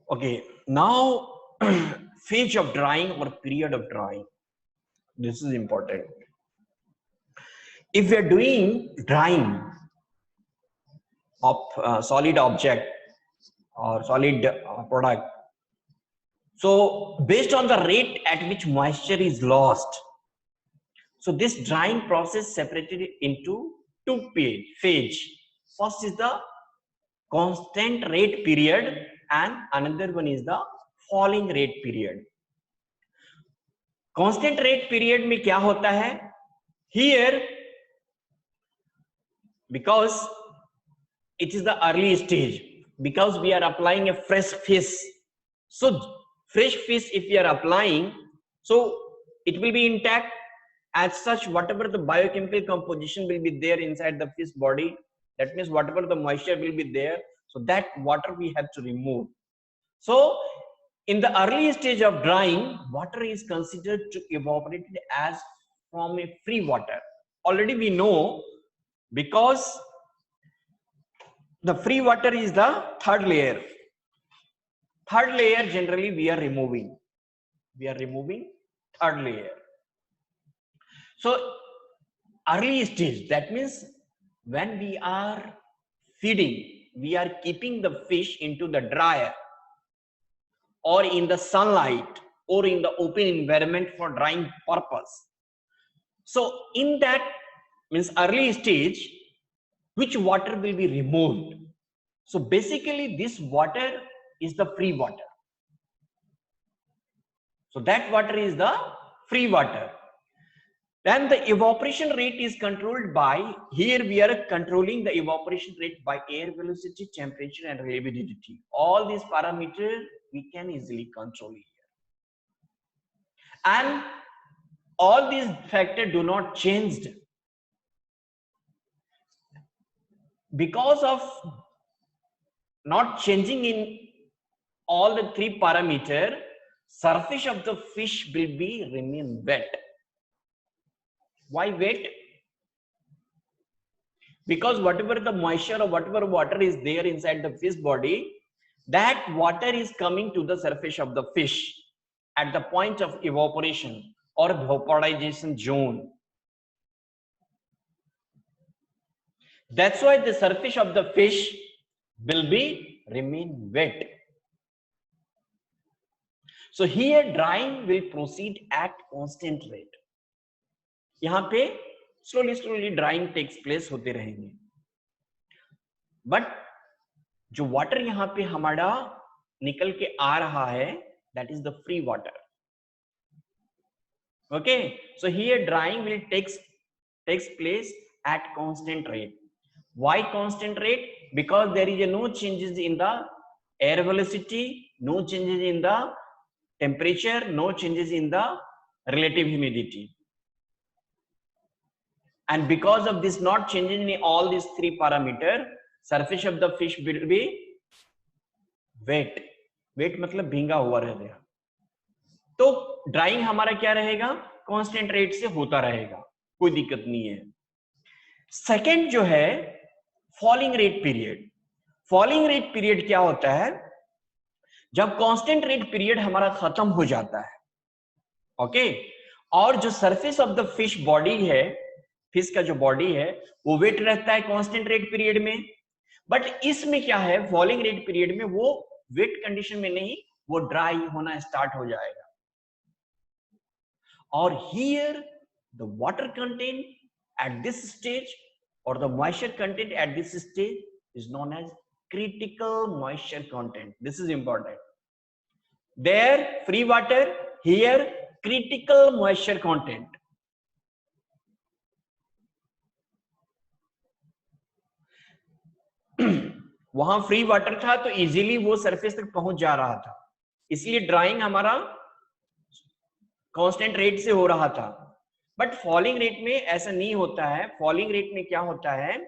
Okay, now phase of drying or period of drying. This is important. If we are doing drying of solid object or solid product, so based on the rate at which moisture is lost, so this drying process separated into two phase. First is the constant rate period and another one is the falling rate period. Constant rate period में क्या होता है? Here, because it is the early stage, because we are applying a fresh fish, so fresh fish if we are applying, so it will be intact. As such, whatever the biochemical composition will be there inside the fish body, that means whatever the moisture will be there, so that water we have to remove. So in the early stage of drying, water is considered to evaporate as from a free water. Already we know, because the free water is the third layer. Third layer generally we are removing. We are removing third layer. So early stage, that means when we are feeding, we are keeping the fish into the dryer or in the sunlight or in the open environment for drying purpose. So in that means early stage, which water will be removed? So basically this water is the free water. So that water is the free water. Then the evaporation rate is controlled by, here we are controlling the evaporation rate by air velocity, temperature and reliability. All these parameters we can easily control here. And all these factors do not change. Because of not changing in all the three parameters, surface of the fish will be remain wet. Why wet? Because whatever the moisture or whatever water is there inside the fish body, that water is coming to the surface of the fish at the point of evaporation or vaporization zone. That's why the surface of the fish will be remain wet. So here drying will proceed at constant rate. यहाँ पे slowly drying takes place होते रहेंगे. But जो water यहाँ पे हमारा निकल के आ रहा है, that is the free water. Okay, so here drying will takes place at constant rate. Why constant rate? Because there is no changes in the air velocity, no changes in the temperature, no changes in the relative humidity. And because of this not changing in all these three parameters, surface of the fish will be wet. Wet मतलब भींगा हुआ रहेगा. तो drawing हमारा क्या रहेगा? Constant rate से होता रहेगा, कोई दिक्कत नहीं है. सेकंड जो है falling rate period. Falling rate period क्या होता है? जब कांस्टेंट रेट पीरियड हमारा खत्म हो जाता है, ओके, और जो surface of the fish body है, फिश का जो बॉडी है वो वेट रहता है कांस्टेंट रेट पीरियड में. बट इसमें क्या है, फॉलिंग रेट पीरियड में वो वेट कंडीशन में नहीं, वो ड्राई होना स्टार्ट हो जाएगा. और here the water content at this stage और the moisture content at this stage is known as critical moisture content. This is important. There free water, here critical moisture content. वहां free water था तो easily वो surface तक पहुंच जा रहा था, इसलिए ड्राइंग हमारा कांस्टेंट रेट से हो रहा था. बट फॉलिंग रेट में ऐसा नहीं होता है. फॉलिंग रेट में क्या होता है,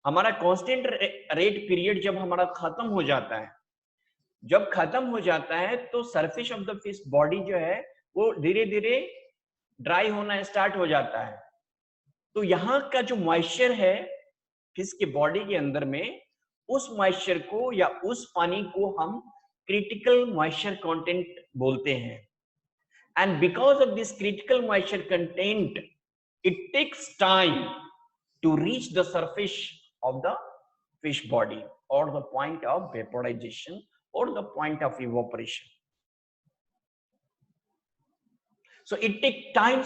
हमारा कांस्टेंट रेट पीरियड जब हमारा खत्म हो जाता है, जब खत्म हो जाता है तो surface of the fish body जो है वो धीरे धीरे ड्राई होना स्टार्ट हो जाता है. तो यहाँ का जो मॉइस्चर है फिश के बॉडी के अंदर में, उस मॉइस्चर को या उस पानी को हम critical moisture content बोलते हैं. And because of this critical moisture content, it takes time to reach the surface of the fish body or the point of vaporization or the point of evaporation. So it takes time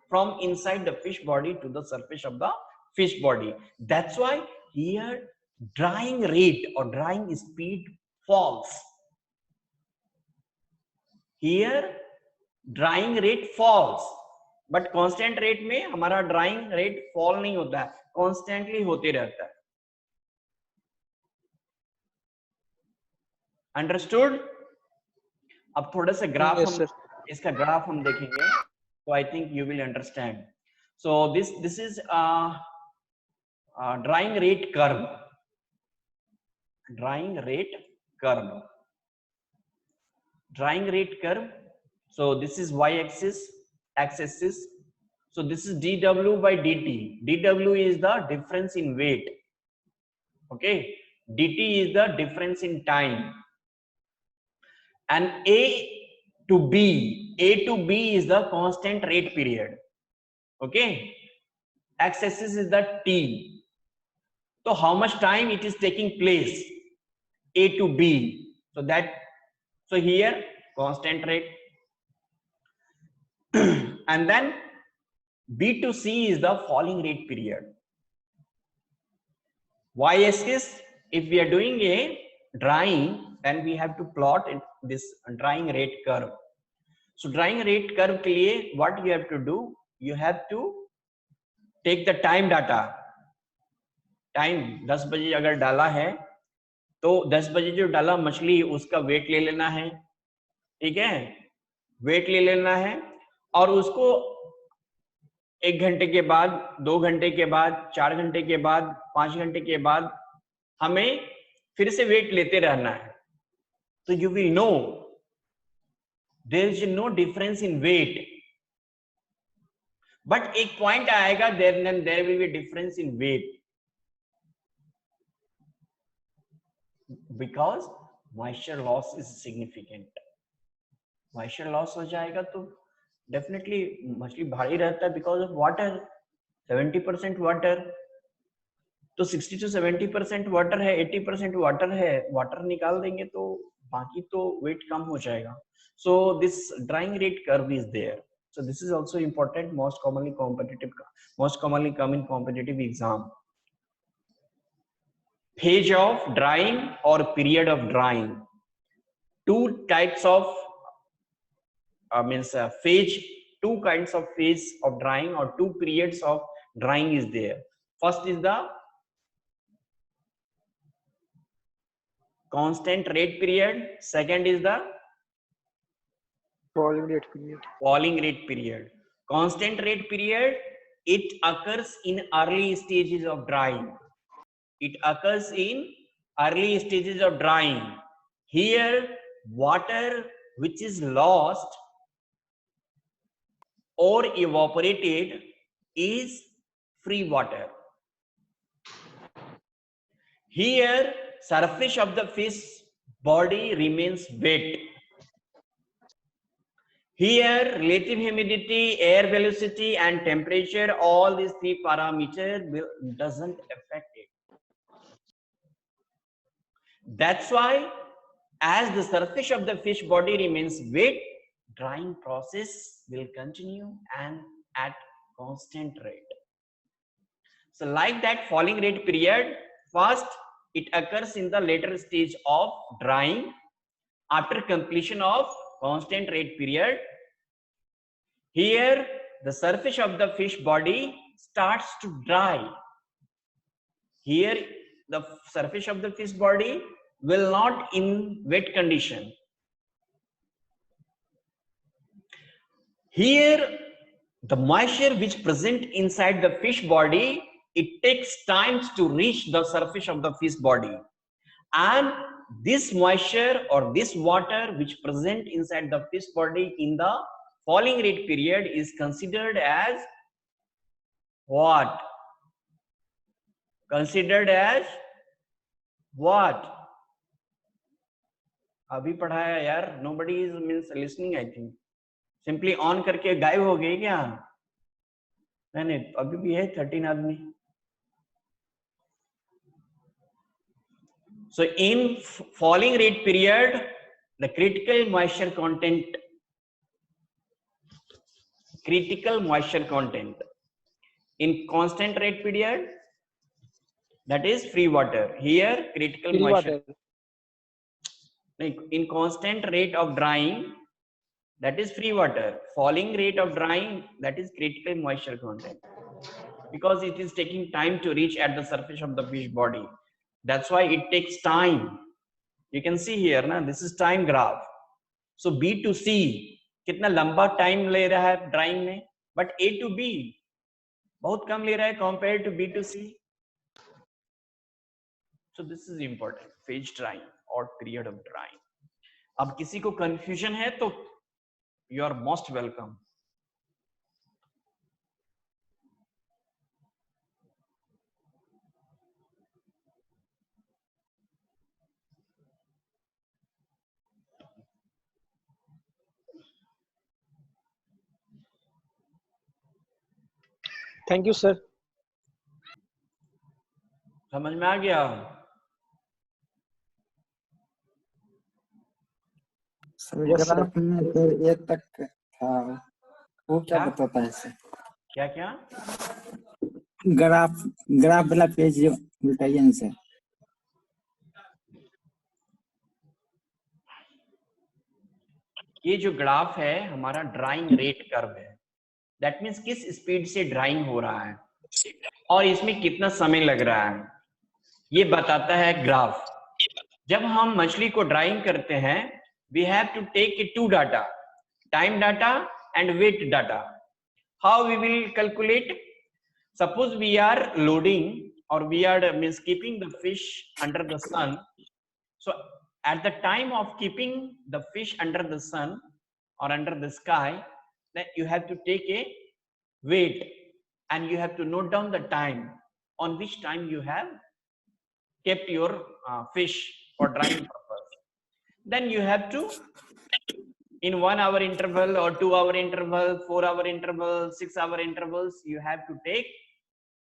from inside the fish body to the surface of the fish body. That's why here drying rate or drying speed falls. Here drying rate falls, but constant rate में हमारा drying rate fall नहीं होता है, constantly होते रहता है. Understood? अब थोड़ा सा ग्राफ हम इसका ग्राफ हम देखेंगे, so I think you will understand. So this is drying rate curve. Drying rate curve. Drying rate curve. So this is y-axis, x-axis. So this is dW by dt. dW is the difference in weight. Okay. dt is the difference in time. And A to B is the constant rate period. Okay. X-axis is the T. So how much time it is taking place? A to B. So here constant rate. And then B to C is the falling rate period. Y-axis, if we are doing a drying, then we have to plot this drying rate curve. So drying rate curve के लिए what you have to do? You have to take the time data. Time 10 बजे अगर डाला है तो 10 बजे जो डाला मछली उसका वेट ले लेना है, ठीक है, वेट ले लेना है और उसको 1 घंटे के बाद, 2 घंटे के बाद, 4 घंटे के बाद, 5 घंटे के बाद हमें फिर से वेट लेते रहना है. तो you will know there is no difference in weight, but एक point आएगा there will be a difference in weight because moisture loss is significant. Moisture loss हो जाएगा तो definitely मछली भारी रहता है because of water, 70% water. तो 60 to 70% वाटर है, 80% वाटर है, वाटर निकाल देंगे तो बाकी तो वेट कम हो जाएगा. So this drying rate curve is there. So this is also important, most commonly come in competitive exam. Phase of drying or period of drying. Two types of phase, two kinds of phase of drying or two periods of drying is there. First is the constant rate period. Second is the falling rate period. Falling rate period. Constant rate period, it occurs in early stages of drying. It occurs in early stages of drying. Here, water which is lost or evaporated is free water. Here, surface of the fish body remains wet. Here, relative humidity, air velocity, and temperature, all these three parameters doesn't affect it. That's why, as the surface of the fish body remains wet, drying process will continue and at constant rate. So, like that falling rate period, first it occurs in the later stage of drying after completion of constant rate period. Here the surface of the fish body starts to dry. Here the surface of the fish body will not in wet condition. Here the moisture which present inside the fish body, it takes time to reach the surface of the fish body, and this moisture or this water which present inside the fish body in the falling rate period is considered as what? Considered as what? अभी पढ़ाया यार, nobody is means listening I think. Simply on करके गायब हो गए क्या? नहीं अभी भी है 13 आदमी. So in falling rate period, the critical moisture content in constant rate period, that is free water. Here critical Free moisture water. in constant rate of drying, that is free water. Falling rate of drying, that is critical moisture content, because it is taking time to reach at the surface of the fish body. That's why it takes time. You can see here na, this is time graph. So B to C कितना लंबा time ले रहा है drawing में, but A to B बहुत कम ले रहा है compare to B to C. So this is important, phase drying or period of drying. अब किसी को कंफ्यूजन है तो you are most welcome. Thank you, sir. समझ में आ गया? ग्राफ में तो ये तक था, वो क्या बताता है सर? क्या क्या? ग्राफ वाला पेज बताइए ना सर. ये जो ग्राफ है हमारा ड्राइंग रेट कर्व है. दैट मीन्स किस स्पीड से ड्राइंग हो रहा है और इसमें कितना समय लग रहा है, ये बताता है ग्राफ. जब हम मछली को ड्राइंग करते हैं, we have to take two data, time data and weight data. How we will calculate? Suppose we are loading or we are means keeping the fish under the sun. So at the time of keeping the fish under the sun or under the sky, then you have to take a weight and you have to note down the time on which time you have kept your fish for drying purpose. Then you have to, in 1 hour interval or 2 hour interval, 4 hour interval, 6 hour intervals, you have to take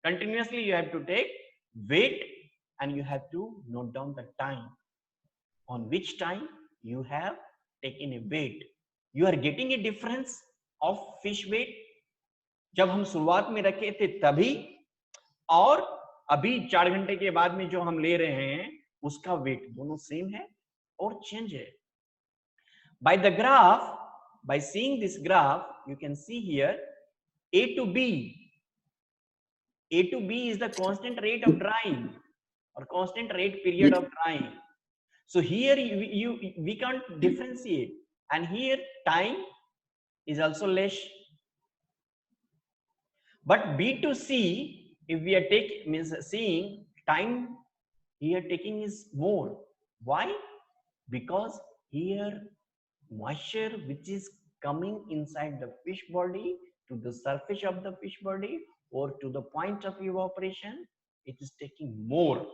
continuously, you have to take weight and you have to note down the time on which time you have taken a weight. You are getting a difference of fish weight. जब हम शुरुआत में रखे थे तभी और अभी 4 घंटे के बाद में जो हम ले रहे हैं उसका वेट दोनों सेम है और चेंज है. By the graph, by seeing this graph, you can see here A to B. A to B is the constant rate of drying or constant rate period of drying. So here we can't differentiate, and here time is also less. But B to C, if we are seeing time here taking is more. Why? Because here moisture which is coming inside the fish body to the surface of the fish body or to the point of evaporation, it is taking more.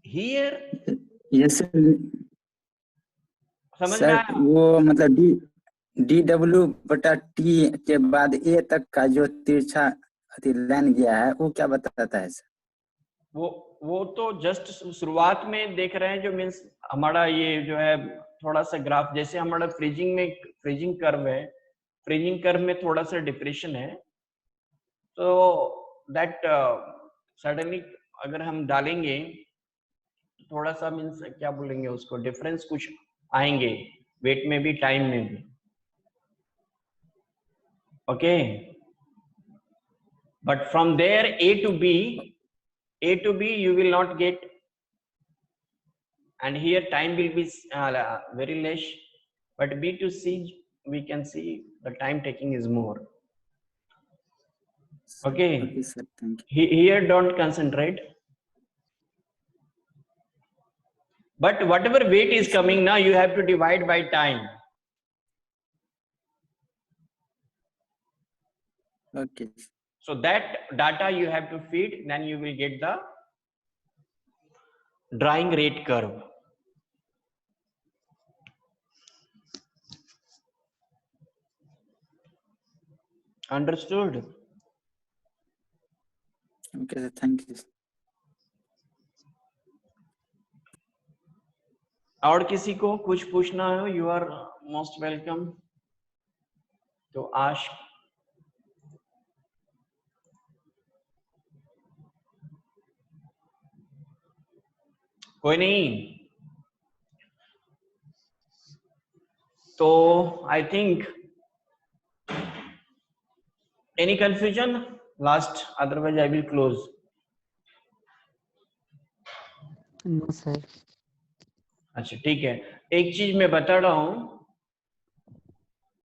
Here yes sir, वो मतलब DW/T के बाद A तक का जो तिरछा line गया है वो क्या बताता है सर? वो तो जस्ट शुरुआत में देख रहे हैं, जो मीन्स हमारा ये जो है थोड़ा सा ग्राफ, जैसे हमारा फ्रीजिंग कर्व है, फ्रीजिंग कर्व में थोड़ा सा डिप्रेशन है, तो दैट सडनली अगर हम डालेंगे थोड़ा सा मीन्स क्या बोलेंगे उसको, डिफरेंस कुछ आएंगे वेट में भी टाइम में भी. Okay, but from there A to B you will not get, and here time will be very less, but B to C we can see the time taking is more. Okay, okay sir, thank you. Here don't concentrate, but whatever weight is coming now you have to divide by time. Okay, so that data you have to feed, then you will get the drawing rate curve. Understood? Okay, sir. Thank you. और किसी को कुछ पूछना हो, you are most welcome to ask. कोई नहीं तो I think any confusion last, otherwise I will close. No sir. अच्छा ठीक है, एक चीज मैं बता रहा हूं